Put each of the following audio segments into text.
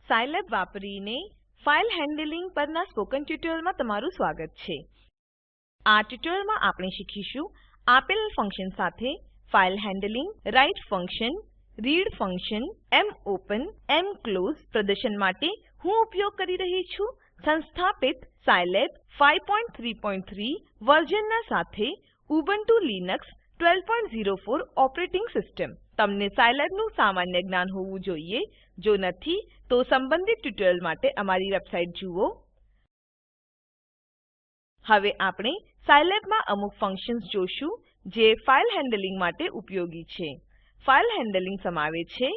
Scilab વાપરીને file handling પરના spoken ટ્યુટોરીયલમાં તમારું સ્વાગત છે. આ ટ્યુટોરીયલમાં આપણે શીખીશું આપેલ ફંક્શન સાથે file handling, write function, read function, mopen, close. પ્રદર્શન માટે હું ઉપયોગ કરી રહી છું સંસ્થાપિત સાયલેબ 533 વર્ઝનના સાથે ઉબુન્ટુ લિનક્સ 1204 ઓપરેટિંગ સિસ્ટમ. તમને સાયલેબનું સામાન્ય જ્ઞાન હોવું જોઈએ. જો નથી તો સંબંધિત ટ્યુટોરીયલ માટે અમારી વેબસાઇટ જુઓ. હવે આપણે સાયલેબમાં અમુક ફંક્શન્સ જોશું જે ફાઇલ હેન્ડલિંગ માટે ઉપયોગી છે. ફાઇલ હેન્ડલિંગ સમાવે છે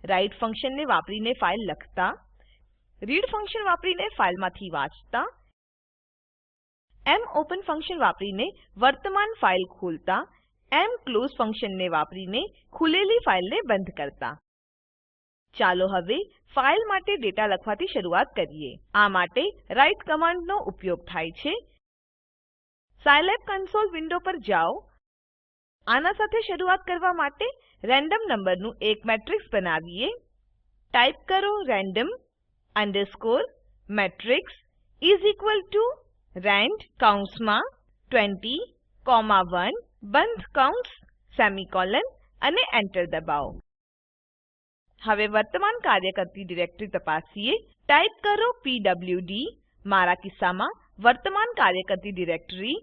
રાઇટ ફંક્શનને વાપરીને ફાઇલ લખતા, રીડ ફંક્શન વાપરીને ફાઇલમાંથી વાંચતા, મોપન ફંક્શન વાપરીને વર્તમાન ફાઇલ ખોલતા, ક્લોઝ ફંક્શનને વાપરીને ખુલેલી ફાઇલને બંધ કરતા. ચાલો હવે ફાઇલ માટે ડેટા લખવાથી શરૂઆત કરીએ. આ માટે રાઇટ કમાન્ડનો ઉપયોગ થાય છે. સાયલેબ કન્સોલ વિન્ડો પર જાઓ. આના સાથે શરૂઆત કરવા માટે રેન્ડમ નંબરનું એક મેટ્રિક્સ બનાવીએ. ટાઈપ કરો random underscore matrix is equal to rand કૌંસમાં 20, 1 બંધ કૌંસ સેમીકોલન અને એન્ટર દબાવો. હવે વર્તમાન કાર્ય કરતી ડિરેક્ટરી તપાસીએ. ટાઈપ કરો pwd. મારા કિસ્સામાં વર્તમાન કાર્ય કરતી ડિરેક્ટરી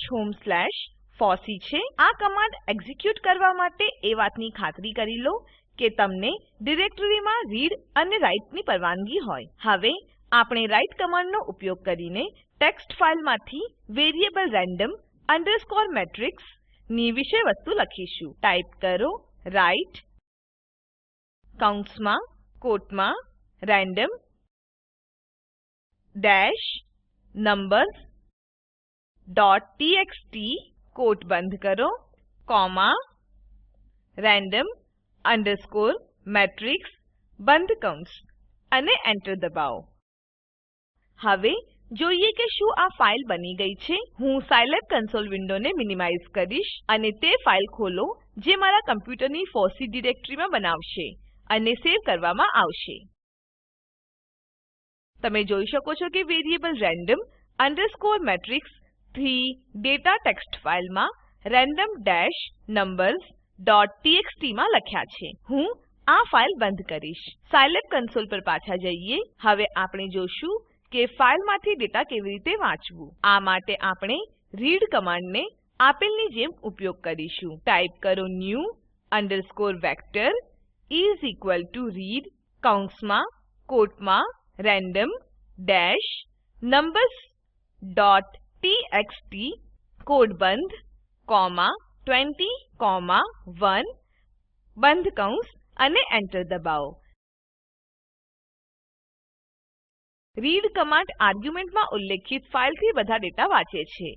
/home/fossee છે. આ કમાન્ડ એક્ઝીક્યુટ કરવા માટે એ વાતની ખાતરી કરી લો કે તમને ડિરેક્ટરીમાં રીડ અને રાઇટની પરવાનગી હોય. હવે આપણે રાઇટ કમાન્ડનો ઉપયોગ કરીને ટેક્સ્ટ ફાઇલમાંથી વેરિયેબલ રેન્ડમ અંડરસ્કોર મેટ્રિક્સ ની વિષય વસ્તુ લખીશું. ટાઈપ કરો રાઇટ કૌંસમાં કોટમાં random dash numbers dot TXT quote બંધ કરો કોમા રેન્ડમ અંડરસ્કોર મેટ્રિક્સ બંધ કૌંસ અને એન્ટર દબાવો. હવે જોઈએ કે શું આ ફાઇલ બની ગઈ છે. હું સાયલેબ કન્સોલ વિન્ડોને મિનિમાઇઝ કરીશ અને તે ફાઇલ ખોલો જે મારા કમ્પ્યુટરની ફોસી ડિરેક્ટરીમાં બનાવશે અને સેવ કરવામાં આવશે. તમે જોઈ શકો છો કે variable random underscore matrix 3 data text ફાઇલમાં random dash numbers dot TXT માં લખ્યા છે. હું આ ફાઇલ બંધ કરીશ. સાયલેબ કન્સોલ પર પાછા જઈએ. હવે આપણે જોશું કે ફાઇલમાંથી ડેટા કેવી રીતે વાંચવું. આ માટે આપણે રીડ કમાન્ડને આપેલની જેમ ઉપયોગ કરીશું. ટાઈપ કરો new _ vector is equal to read કૌંસમાં કોટમાં random dash numbers dot TXT quote બંધ કોમા 20, 1 બંધ કૌંસ અને એન્ટર દબાવો. રીડ કમાન્ડ આર્ગ્યુમેન્ટમાં ઉલ્લેખિત ફાઇલથી બધા ડેટા વાંચે છે.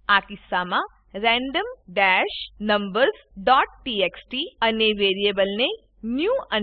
આ કિસ્સામાં random dash numbers dot TXT અને વેરિયેબલને new _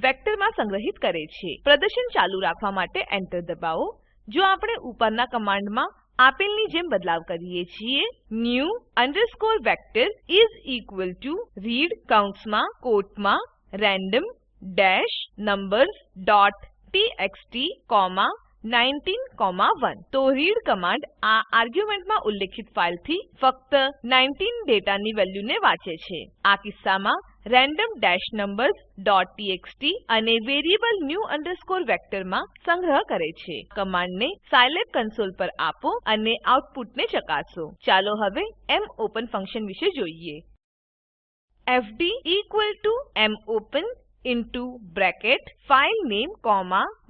vector માં સંગ્રહિત કરે છે. પ્રદર્શન ચાલુ રાખવા માટે એન્ટર દબાવો. જો આપણે ઉપરના કમાન્ડમાં આપેલની જેમ બદલાવ કરીએ છીએ new _ vector is equal to read કૌંસમાં કોટમાં random dash numbers dot TXT comma 19, 1 તો રીડ કમાન્ડ આ આર્ગ્યુમેન્ટમાં ઉલ્લેખિત ફાઇલથી ફક્ત 19 ડેટાની વેલ્યુને વાંચે છે. આ કિસ્સામાં random dash numbers dot TXT અને વેરિયેબલ new _ vector માં સંગ્રહ કરે છે. કમાન્ડને સાયલેબ કન્સોલ પર આપો અને આઉટપુટને ચકાસો. ચાલો હવે મોપન ફંક્શન વિશે જોઈએ. fd = mopen into bracket file name,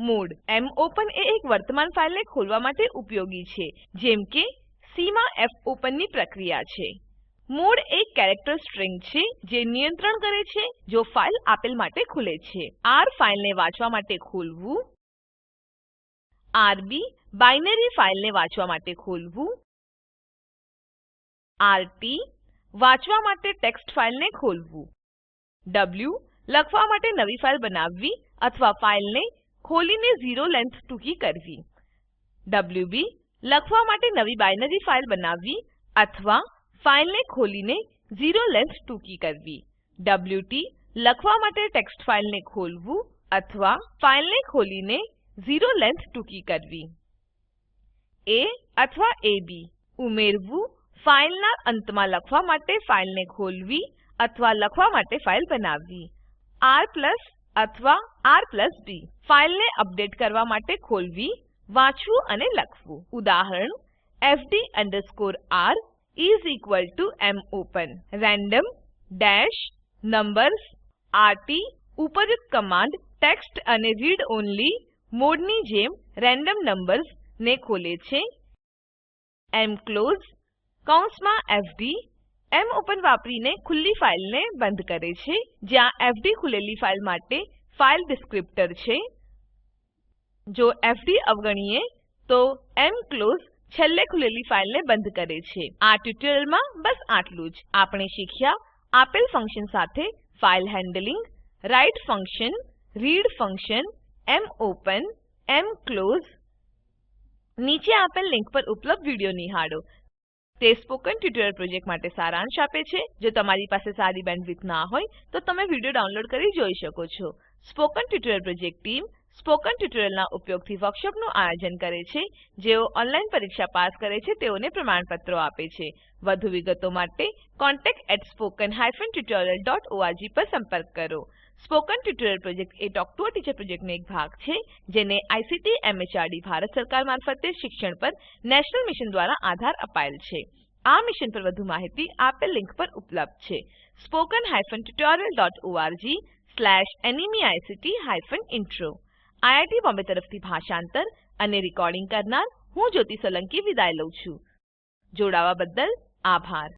mode. mopen એ એક વર્તમાન ફાઇલને ખોલવા માટે ઉપયોગી છે, જેમ કે સી માં fopen ની પ્રક્રિયા છે. મોડ એક કેરેક્ટર સ્ટ્રિંગ છે જે નિયંત્રણ કરે છે જો ફાઇલ આપેલ માટે ખુલે છે. r ફાઇલને વાંચવા માટે ખોલવું, rb બાઈનરી ફાઇલને વાંચવા માટે ખોલવું, rt વાંચવા માટે ટેક્સ્ટ ફાઇલને ખોલવું, w લખવા માટે નવી ફાઇલ બનાવવી અથવા ફાઇલને ખોલીને 0 લેન્થ ટૂંકી કરવી, wb લખવા માટે નવી બાઈનરી ફાઇલ બનાવવી અથવા ફાઇલને ખોલીને 0 લેન્થ ટૂંકી કરવી, wt લખવા માટે ટેક્સ્ટ ફાઈલને ખોલવું અથવા ફાઈલને ખોલીને ઝીરો લેન્થ ટૂંકી કરવી. એ અથવા ab ઉમેરવું. ફાઈલના અંતમાં લખવા માટે ફાઈલને ખોલવી અથવા લખવા માટે ફાઈલ બનાવવી. r+ અથવા r+d ફાઈલને અપડેટ કરવા માટે ખોલવી, વાંચવું અને લખવું. ઉદાહરણ fd_r = mopen random-numbers rt ઉપરયુક્ત કમાંડ ટેક્સ્ટ અને રીડ ઓન્લી મોડની જેમ રેન્ડમ નંબર્સ ને ખોલે છે. mclose કૌંસમાં fd mopen વાપરીને ખુલ્લી ફાઈલને બંધ કરે છે, જ્યાં fd ખુલેલી ફાઈલ માટે ફાઈલ ડિસ્ક્રિપ્ટર છે. જો fd અવગણીએ તો mclose છેલ્લે ખુલેલી ફાઈલને બંધ કરે છે. આ ટ્યુટોરીયલમાં બસ આટલું જ. આપણે શીખ્યા આપેલ ફંક્શન સાથે file handling, write function, read function, mopen, mclose. નીચે આપેલ લિંક પર ઉપલબ્ધ વિડીયો નિહાળો. તે સ્પોકન ટ્યુટોરીયલ પ્રોજેક્ટ માટે સારાંશ આપે છે. જો તમારી પાસે સારી બેન્ડવિડ્થ ના હોય તો તમે વિડીયો ડાઉનલોડ કરી જોઈ શકો છો. Spoken tutorial project team spoken ટ્યુટોરીયલના ઉપયોગથી વર્કશોપનું આયોજન કરે છે. જેઓ ઓનલાઈન પરીક્ષા પાસ કરે છે તેઓને પ્રમાણપત્રો આપે છે. વધુ વિગતો માટે contact@spoken-tutorial.org પર સંપર્ક કરો. Spoken tutorial project A talk to a teacher પ્રોજેક્ટનો એક ભાગ છે, જેને આઈસીટી એમએચઆરડી ભારત સરકાર મારફતે શિક્ષણ પર નેશનલ મિશન દ્વારા આધાર અપાયેલ છે. આ મિશન પર વધુ માહિતી આપેલ લિંક પર ઉપલબ્ધ છે. spoken-tutorial.org/nmeict-intro. આઈઆઈટી બોમ્બે તરફથી ભાષાંતર અને રેકોર્ડિંગ કરનાર હું જ્યોતિ સોલંકી વિદાય લઉં છું. જોડાવા બદ્દલ આભાર.